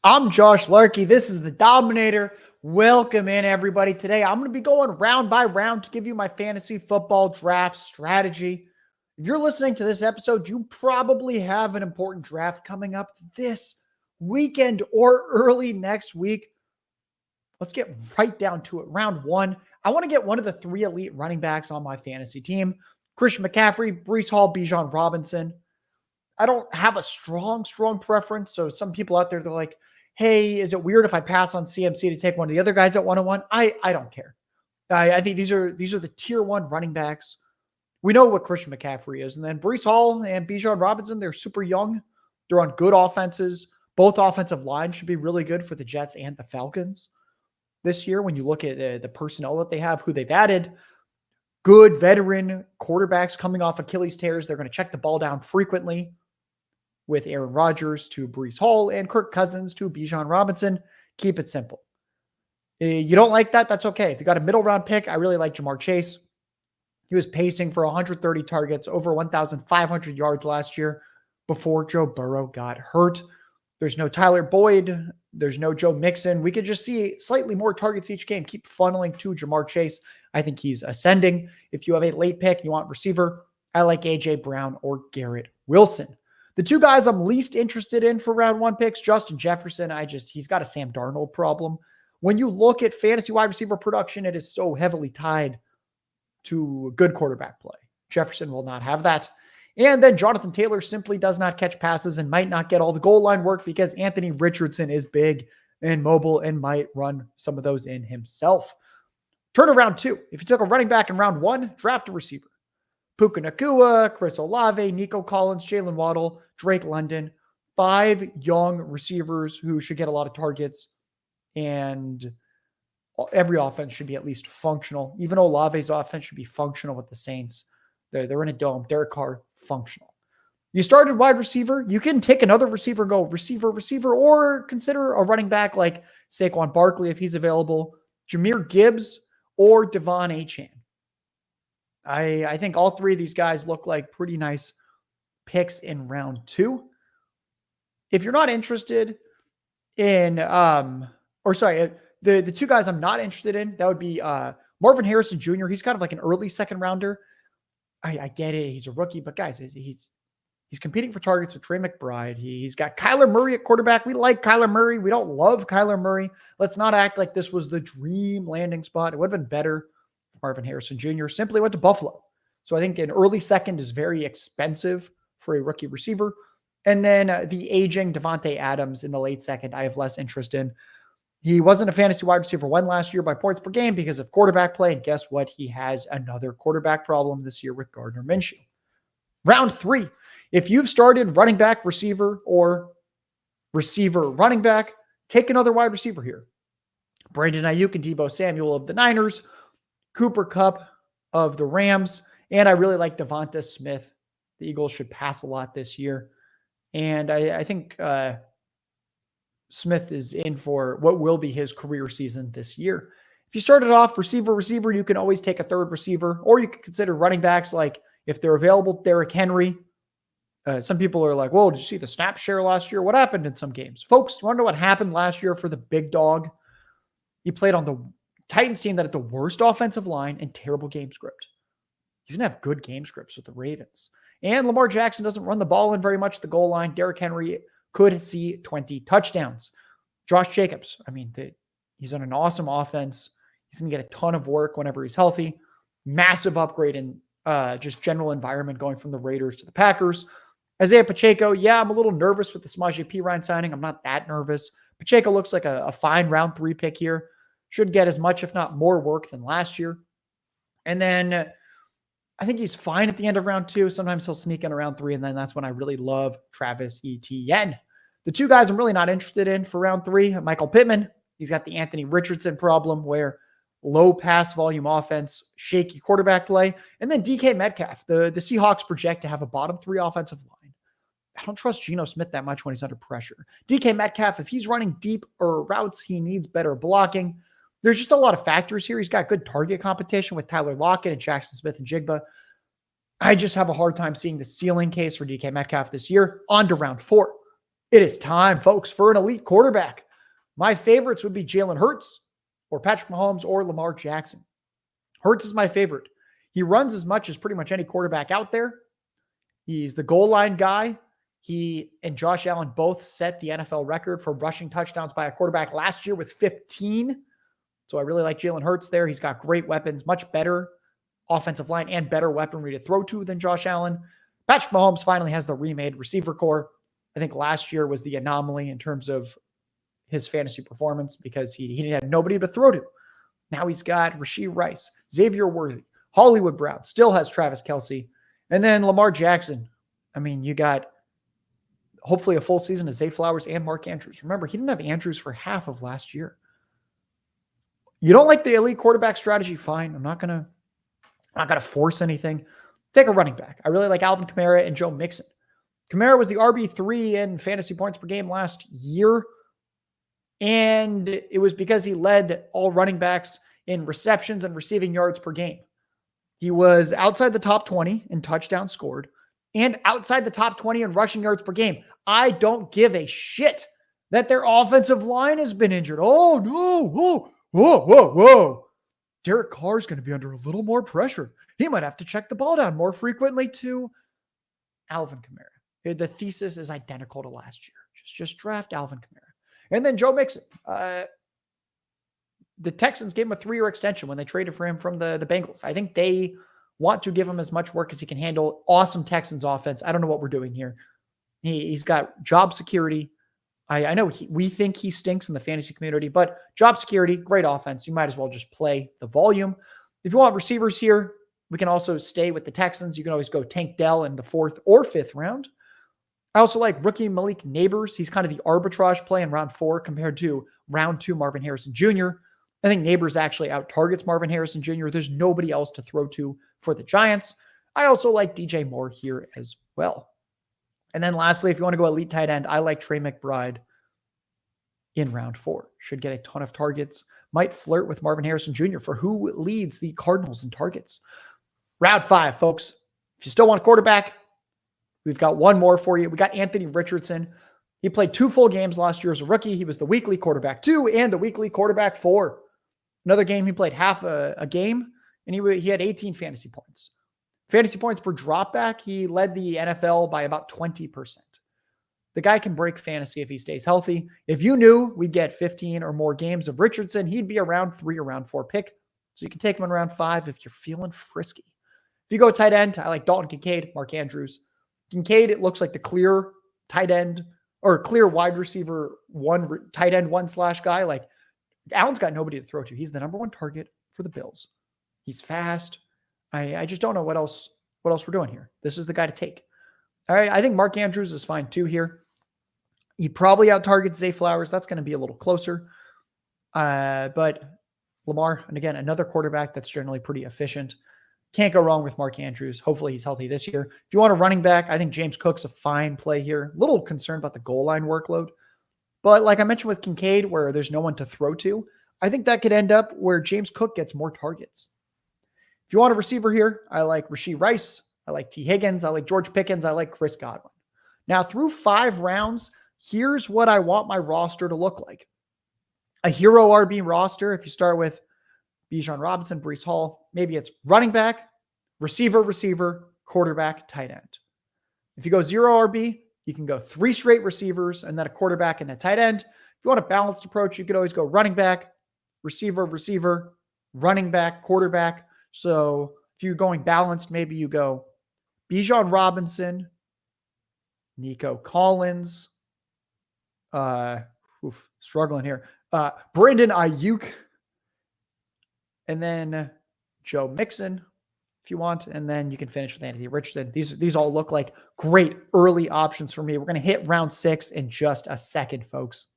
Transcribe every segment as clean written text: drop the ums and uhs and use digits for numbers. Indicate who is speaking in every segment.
Speaker 1: I'm Josh Larky. This is the Dominator. Welcome in, everybody. Today, I'm going to be going round by round to give you my fantasy football draft strategy. If you're listening to this episode, you probably have an important draft coming up this weekend or early next week. Let's get right down to it. Round one, I want to get one of the three elite running backs on my fantasy team: Christian McCaffrey, Breece Hall, Bijan Robinson. I don't have a strong preference. So some people out there, they're like, hey, is it weird if I pass on CMC to take one of the other guys at 101? I don't care. I think these are the tier one running backs. We know what Christian McCaffrey is. And then Breece Hall and Bijan Robinson, they're super young. They're on good offenses. Both offensive lines should be really good for the Jets and the Falcons this year. When you look at the personnel that they have, who they've added, good veteran quarterbacks coming off Achilles tears. They're going to check the ball down frequently, with Aaron Rodgers to Breece Hall and Kirk Cousins to Bijan Robinson. Keep it simple. You don't like that? That's okay. If you got a middle round pick, I really like Jamar Chase. He was pacing for 130 targets, over 1,500 yards last year before Joe Burrow got hurt. There's no Tyler Boyd. There's no Joe Mixon. We could just see slightly more targets each game. Keep funneling to Jamar Chase. I think he's ascending. If you have a late pick, you want receiver, I like A.J. Brown or Garrett Wilson. The two guys I'm least interested in for round one picks, Justin Jefferson, he's got a Sam Darnold problem. When you look at fantasy wide receiver production, it is so heavily tied to good quarterback play. Jefferson will not have that. And then Jonathan Taylor simply does not catch passes and might not get all the goal line work because Anthony Richardson is big and mobile and might run some of those in himself. Turn to round two. If you took a running back in round one, draft a receiver. Puka Nacua, Chris Olave, Nico Collins, Jalen Waddle, Drake London, 5 young receivers who should get a lot of targets, and every offense should be at least functional. Even Olave's offense should be functional with the Saints. They're in a dome. Derek Carr, functional. You started wide receiver. You can take another receiver, go receiver, or consider a running back like Saquon Barkley if he's available, Jahmyr Gibbs, or Devon Achane. I think all three of these guys look like pretty nice picks in round two. If you're not interested in, the two guys I'm not interested in, that would be Marvin Harrison Jr. He's kind of like an early second rounder. I get it. He's a rookie, but guys, he's competing for targets with Trey McBride. He's got Kyler Murray at quarterback. We like Kyler Murray. We don't love Kyler Murray. Let's not act like this was the dream landing spot. It would have been better. Marvin Harrison Jr. simply went to Buffalo. So I think an early second is very expensive for a rookie receiver. And then the aging Devontae Adams in the late second, I have less interest in. He wasn't a fantasy wide receiver one last year by points per game because of quarterback play. And guess what? He has another quarterback problem this year with Gardner Minshew. Round three. If you've started running back, receiver, or receiver, running back, take another wide receiver here. Brandon Ayuk and Deebo Samuel of the Niners, Cooper Kupp of the Rams, and I really like Devonta Smith. The Eagles should pass a lot this year. And I think Smith is in for what will be his career season this year. If you started off receiver, you can always take a third receiver, or you could consider running backs like, if they're available, Derrick Henry. Some people are like, whoa, did you see the snap share last year? What happened in some games? Folks, you want to know what happened last year for the big dog? He played on the Titans team that had the worst offensive line and terrible game script. He's going to have good game scripts with the Ravens. And Lamar Jackson doesn't run the ball in very much at the goal line. Derrick Henry could see 20 touchdowns. Josh Jacobs, he's on an awesome offense. He's going to get a ton of work whenever he's healthy. Massive upgrade in just general environment going from the Raiders to the Packers. Isaiah Pacheco, I'm a little nervous with the Samaje Perine signing. I'm not that nervous. Pacheco looks like a fine round 3 pick here. Should get as much, if not more, work than last year. And then I think he's fine at the end of round 2. Sometimes he'll sneak in around 3, and then that's when I really love Travis Etienne. The two guys I'm really not interested in for round 3, Michael Pittman. He's got the Anthony Richardson problem where low pass volume offense, shaky quarterback play. And then DK Metcalf. The Seahawks project to have a bottom 3 offensive line. I don't trust Geno Smith that much when he's under pressure. DK Metcalf, if he's running deep or routes, he needs better blocking. There's just a lot of factors here. He's got good target competition with Tyler Lockett and Jackson Smith and Jigba. I just have a hard time seeing the ceiling case for DK Metcalf this year. On to round 4. It is time, folks, for an elite quarterback. My favorites would be Jalen Hurts or Patrick Mahomes or Lamar Jackson. Hurts is my favorite. He runs as much as pretty much any quarterback out there. He's the goal line guy. He and Josh Allen both set the NFL record for rushing touchdowns by a quarterback last year with 15. So I really like Jalen Hurts there. He's got great weapons, much better offensive line and better weaponry to throw to than Josh Allen. Patrick Mahomes finally has the remade receiver core. I think last year was the anomaly in terms of his fantasy performance because he didn't have nobody to throw to. Now he's got Rashee Rice, Xavier Worthy, Hollywood Brown, still has Travis Kelce, and then Lamar Jackson. I mean, you got hopefully a full season of Zay Flowers and Mark Andrews. Remember, he didn't have Andrews for half of last year. You don't like the elite quarterback strategy? Fine. I'm not gonna force anything. Take a running back. I really like Alvin Kamara and Joe Mixon. Kamara was the RB3 in fantasy points per game last year, and it was because he led all running backs in receptions and receiving yards per game. He was outside the top 20 in touchdowns scored and outside the top 20 in rushing yards per game. I don't give a shit that their offensive line has been injured. Oh, no. Whoa. Derek Carr is going to be under a little more pressure. He might have to check the ball down more frequently to Alvin Kamara. The thesis is identical to last year. Just draft Alvin Kamara. And then Joe Mixon. The Texans gave him a 3-year extension when they traded for him from the Bengals. I think they want to give him as much work as he can handle. Awesome Texans offense. I don't know what we're doing here. He's got job security. I know we think he stinks in the fantasy community, but job security, great offense. You might as well just play the volume. If you want receivers here, we can also stay with the Texans. You can always go Tank Dell in the 4th or 5th round. I also like rookie Malik Neighbors. He's kind of the arbitrage play in round 4 compared to round 2 Marvin Harrison Jr. I think Neighbors actually out-targets Marvin Harrison Jr. There's nobody else to throw to for the Giants. I also like DJ Moore here as well. And then lastly, if you want to go elite tight end, I like Trey McBride in round 4. Should get a ton of targets. Might flirt with Marvin Harrison Jr. for who leads the Cardinals in targets. Round 5, folks. If you still want a quarterback, we've got one more for you. We got Anthony Richardson. He played 2 full games last year as a rookie. He was the weekly quarterback 2 and the weekly quarterback 4. Another game, he played half a game, and he had 18 fantasy points. Fantasy points per dropback, he led the NFL by about 20%. The guy can break fantasy if he stays healthy. If you knew we'd get 15 or more games of Richardson, he'd be a round 3 or round 4 pick. So you can take him in round 5 if you're feeling frisky. If you go tight end, I like Dalton Kincaid, Mark Andrews. Kincaid, it looks like the clear tight end or clear wide receiver tight end 1/ guy. Like Allen's got nobody to throw to. He's the number 1 target for the Bills. He's fast. I just don't know what else we're doing here. This is the guy to take. All right. I think Mark Andrews is fine too here. He probably out-targets Zay Flowers. That's going to be a little closer. But Lamar, and again, another quarterback that's generally pretty efficient. Can't go wrong with Mark Andrews. Hopefully he's healthy this year. If you want a running back, I think James Cook's a fine play here. A little concerned about the goal line workload. But like I mentioned with Kincaid, where there's no one to throw to, I think that could end up where James Cook gets more targets. If you want a receiver here, I like Rashee Rice. I like T. Higgins. I like George Pickens. I like Chris Godwin. Now, through 5 rounds, here's what I want my roster to look like. A hero RB roster, if you start with Bijan Robinson, Breece Hall, maybe it's running back, receiver, quarterback, tight end. If you go 0 RB, you can go 3 straight receivers and then a quarterback and a tight end. If you want a balanced approach, you could always go running back, receiver, running back, quarterback. So if you're going balanced, maybe you go Bijan Robinson, Nico Collins, struggling here, Brandon Ayuk, and then Joe Mixon, if you want, and then you can finish with Anthony Richardson. These all look like great early options for me. We're going to hit round 6 in just a second, folks.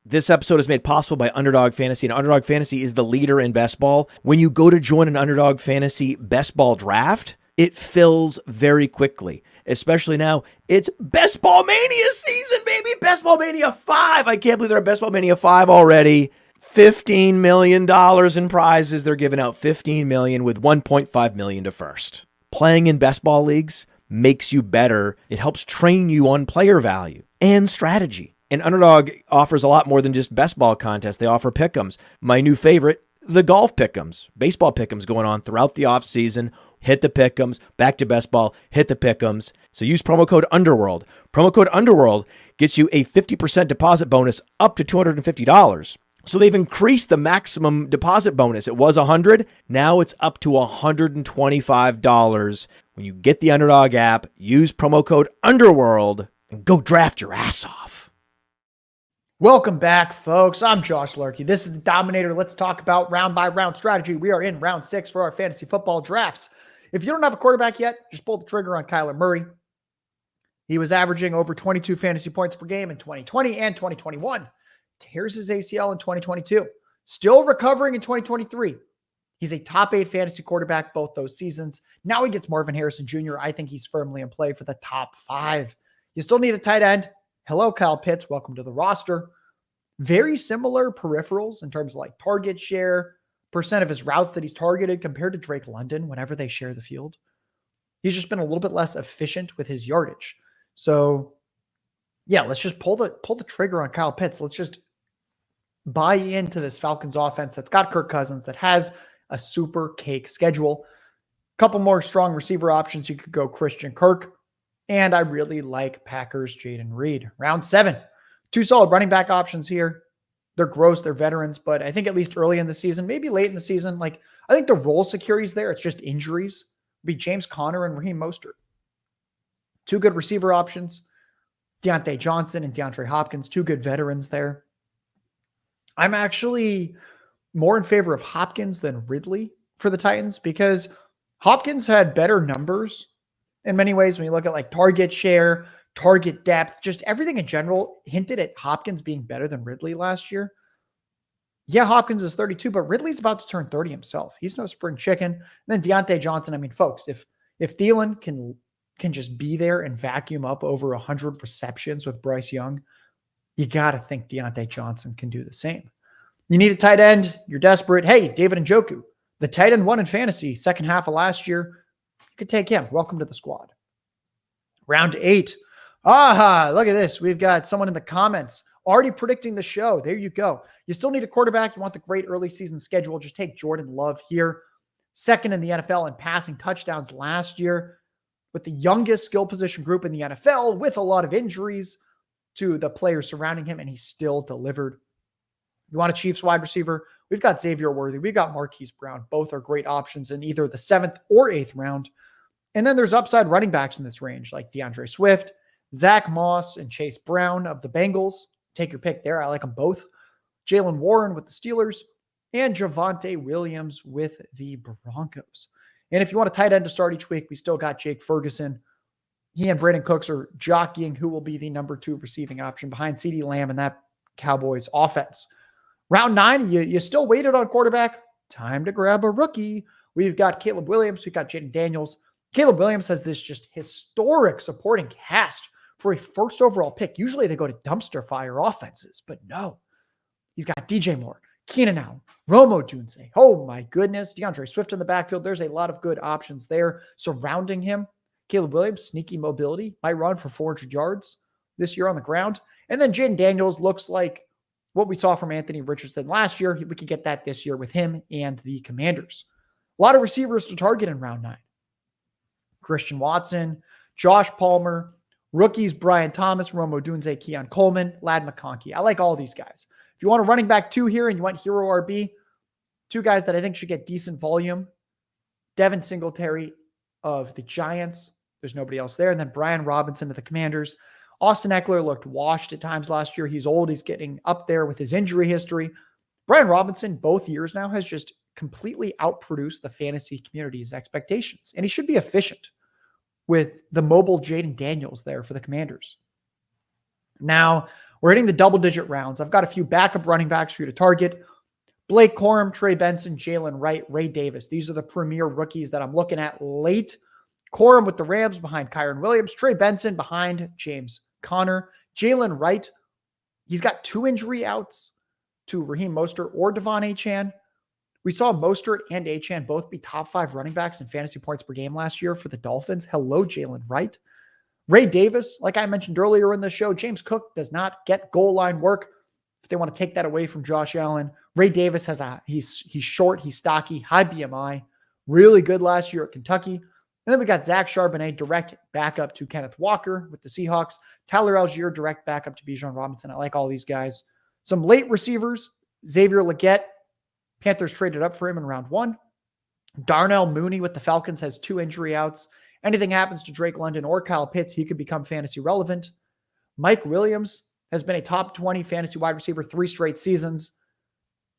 Speaker 2: This episode is made possible by Underdog Fantasy, and Underdog Fantasy is the leader in best ball. When you go to join an Underdog Fantasy best ball draft, it fills very quickly, especially now. It's Best Ball Mania season, baby. Best Ball Mania 5. I can't believe they're at Best Ball Mania 5 already. $15 million in prizes. They're giving out $15 million with $1.5 million to first. Playing in best ball leagues makes you better. It helps train you on player value. and strategy. And Underdog offers a lot more than just best ball contests. They offer pick'ems. My new favorite, the golf pick'ems, baseball pick'ems going on throughout the off season. Hit the pick'ems, back to best ball, hit the pick'ems. So use promo code Underworld. Promo code Underworld gets you a 50% deposit bonus up to $250. So they've increased the maximum deposit bonus. It was $100. Now it's up to $125. When you get the Underdog app, use promo code Underworld and go draft your ass off.
Speaker 1: Welcome back, folks. I'm Josh Larky. This is the Dominator. Let's talk about round by round strategy. We are in round 6 for our fantasy football drafts. If you don't have a quarterback yet, just pull the trigger on Kyler Murray. He was averaging over 22 fantasy points per game in 2020 and 2021. Tears his ACL in 2022. Still recovering in 2023. He's a top 8 fantasy quarterback both those seasons. Now he gets Marvin Harrison Jr. I think he's firmly in play for the top 5. You still need a tight end. Hello, Kyle Pitts. Welcome to the roster. Very similar peripherals in terms of like target share, percent of his routes that he's targeted compared to Drake London whenever they share the field. He's just been a little bit less efficient with his yardage. So yeah, let's just pull the trigger on Kyle Pitts. Let's just buy into this Falcons offense that's got Kirk Cousins, that has a super cake schedule. Couple more strong receiver options. You could go Christian Kirk. And I really like Packers Jaden Reed. Round 7. 2 solid running back options here. They're gross. They're veterans. But I think at least early in the season, maybe late in the season, I think the role security is there. It's just injuries. It'd be James Conner and Raheem Mostert. 2 good receiver options. Deontay Johnson and DeAndre Hopkins. 2 good veterans there. I'm actually more in favor of Hopkins than Ridley for the Titans because Hopkins had better numbers in many ways when you look at like target share, target depth, just everything in general hinted at Hopkins being better than Ridley last year. Yeah, Hopkins is 32, but Ridley's about to turn 30 himself. He's no spring chicken. And then Deontay Johnson, I mean, folks, if Thielen can just be there and vacuum up over 100 receptions with Bryce Young, you got to think Deontay Johnson can do the same. You need a tight end. You're desperate. Hey, David Njoku, the tight end won in fantasy second half of last year. You could take him. Welcome to the squad. Round 8. Aha, look at this. We've got someone in the comments already predicting the show. There you go. You still need a quarterback. You want the great early season schedule. Just take Jordan Love here. Second in the NFL in passing touchdowns last year with the youngest skill position group in the NFL with a lot of injuries to the players surrounding him, and he still delivered. You want a Chiefs wide receiver? We've got Xavier Worthy. We've got Marquise Brown. Both are great options in either the 7th or 8th round. And then there's upside running backs in this range like DeAndre Swift, Zach Moss, and Chase Brown of the Bengals. Take your pick there. I like them both. Jalen Warren with the Steelers and Javonte Williams with the Broncos. And if you want a tight end to start each week, we still got Jake Ferguson. He and Brandon Cooks are jockeying who will be the number 2 receiving option behind CeeDee Lamb and that Cowboys offense. Round 9, you still waited on quarterback. Time to grab a rookie. We've got Caleb Williams. We've got Jaden Daniels. Caleb Williams has this just historic supporting cast for a first overall pick. Usually they go to dumpster fire offenses, but no. He's got DJ Moore, Keenan Allen, Romo Dunze. Oh my goodness. DeAndre Swift in the backfield. There's a lot of good options there surrounding him. Caleb Williams, sneaky mobility, might run for 400 yards this year on the ground. And then Jaden Daniels looks like what we saw from Anthony Richardson last year. We could get that this year with him and the Commanders. A lot of receivers to target in round 9. Christian Watson, Josh Palmer, rookies Brian Thomas, Romo Dunze, Keon Coleman, Ladd McConkey. I like all these guys. If you want a running back 2 here and you want hero RB, 2 guys that I think should get decent volume. Devin Singletary of the Giants. There's nobody else there. And then Brian Robinson of the Commanders. Austin Eckler looked washed at times last year. He's old. He's getting up there with his injury history. Brian Robinson, both years now, has just completely outproduced the fantasy community's expectations. And he should be efficient with the mobile Jaden Daniels there for the Commanders. Now, we're hitting the double-digit rounds. I've got a few backup running backs for you to target. Blake Corum, Trey Benson, Jalen Wright, Ray Davis. These are the premier rookies that I'm looking at late. Corum with the Rams behind Kyron Williams. Trey Benson behind James Conner. Jalen Wright, he's got 2 injury outs to Raheem Mostert or Devon Achane. We saw Mostert and Achane both be top 5 running backs in fantasy points per game last year for the Dolphins. Hello, Jalen Wright. Ray Davis, like I mentioned earlier in the show, James Cook does not get goal line work. If they want to take that away from Josh Allen, Ray Davis he's short, he's stocky, high BMI, really good last year at Kentucky. And then we got Zach Charbonnet, direct backup to Kenneth Walker with the Seahawks. Tyler Algier, direct backup to Bijan Robinson. I like all these guys. Some late receivers, Xavier Legette. Panthers traded up for him in round 1. Darnell Mooney with the Falcons has 2 injury outs. Anything happens to Drake London or Kyle Pitts, he could become fantasy relevant. Mike Williams has been a top 20 fantasy wide receiver 3 straight seasons.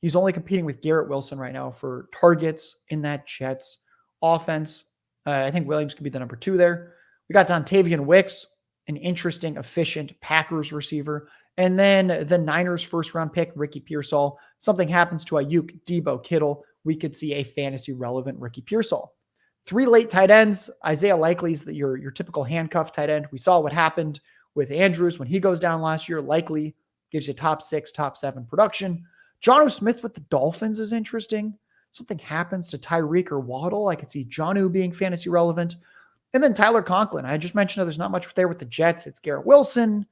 Speaker 1: He's only competing with Garrett Wilson right now for targets in that Jets offense. I think Williams could be the number 2 there. We got Dontavian Wicks, an interesting, efficient Packers receiver. And then the Niners first-round pick, Ricky Pearsall. Something happens to Ayuk, Debo, Kittle, we could see a fantasy-relevant Ricky Pearsall. 3 late tight ends. Isaiah Likely's your typical handcuff tight end. We saw what happened with Andrews when he goes down last year. Likely gives you top 6, top 7 production. Jonnu Smith with the Dolphins is interesting. Something happens to Tyreek or Waddle, I could see Jonnu being fantasy relevant. And then Tyler Conklin. I just mentioned that there's not much there with the Jets. It's Garrett Wilson.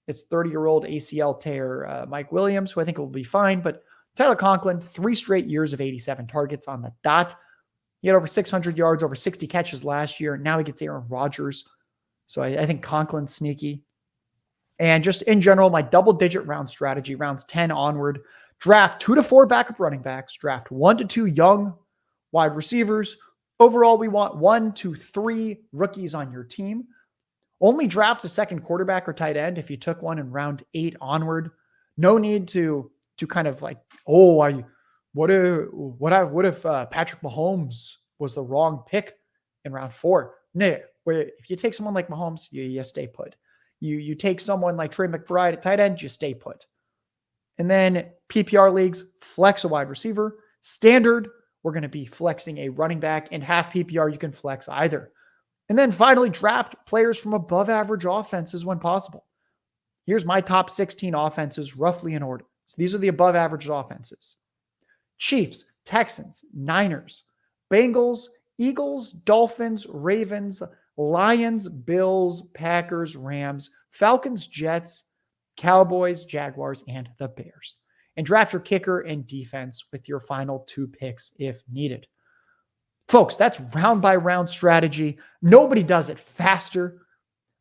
Speaker 1: It's 30-year-old ACL tear Mike Williams, who I think will be fine. But Tyler Conklin, 3 straight years of 87 targets on the dot. He had over 600 yards, over 60 catches last year. Now he gets Aaron Rodgers. So I think Conklin's sneaky. And just in general, my double-digit round strategy, rounds 10 onward, draft 2 to 4 backup running backs, draft 1 to 2 young wide receivers. Overall, we want 1 to 3 rookies on your team. Only draft a second quarterback or tight end if you took one in round 8 onward. No need to kind of like, what if Patrick Mahomes was the wrong pick in round 4? No, if you take someone like Mahomes, you stay put. You take someone like Trey McBride at tight end, you stay put. And then PPR leagues, flex a wide receiver. Standard, we're going to be flexing a running back, and half PPR, you can flex either. And then finally, draft players from above average offenses when possible. Here's my top 16 offenses roughly in order. So these are the above average offenses. Chiefs, Texans, Niners, Bengals, Eagles, Dolphins, Ravens, Lions, Bills, Packers, Rams, Falcons, Jets, Cowboys, Jaguars, and the Bears. And draft your kicker and defense with your final 2 picks if needed. Folks, that's round by round strategy. Nobody does it faster.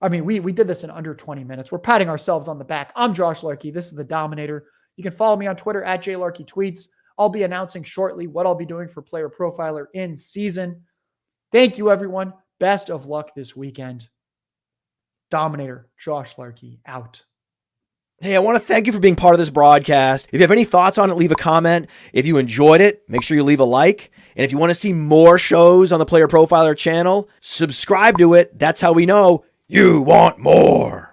Speaker 1: I mean, we did this in under 20 minutes. We're patting ourselves on the back. I'm Josh Larky. This is the Dominator. You can follow me on Twitter at JLarkyTweets. I'll be announcing shortly what I'll be doing for Player Profiler in season. Thank you, everyone. Best of luck this weekend. Dominator, Josh Larky, out.
Speaker 2: Hey, I want to thank you for being part of this broadcast. If you have any thoughts on it, leave a comment. If you enjoyed it, make sure you leave a like. And if you want to see more shows on the Player Profiler channel, subscribe to it. That's how we know you want more.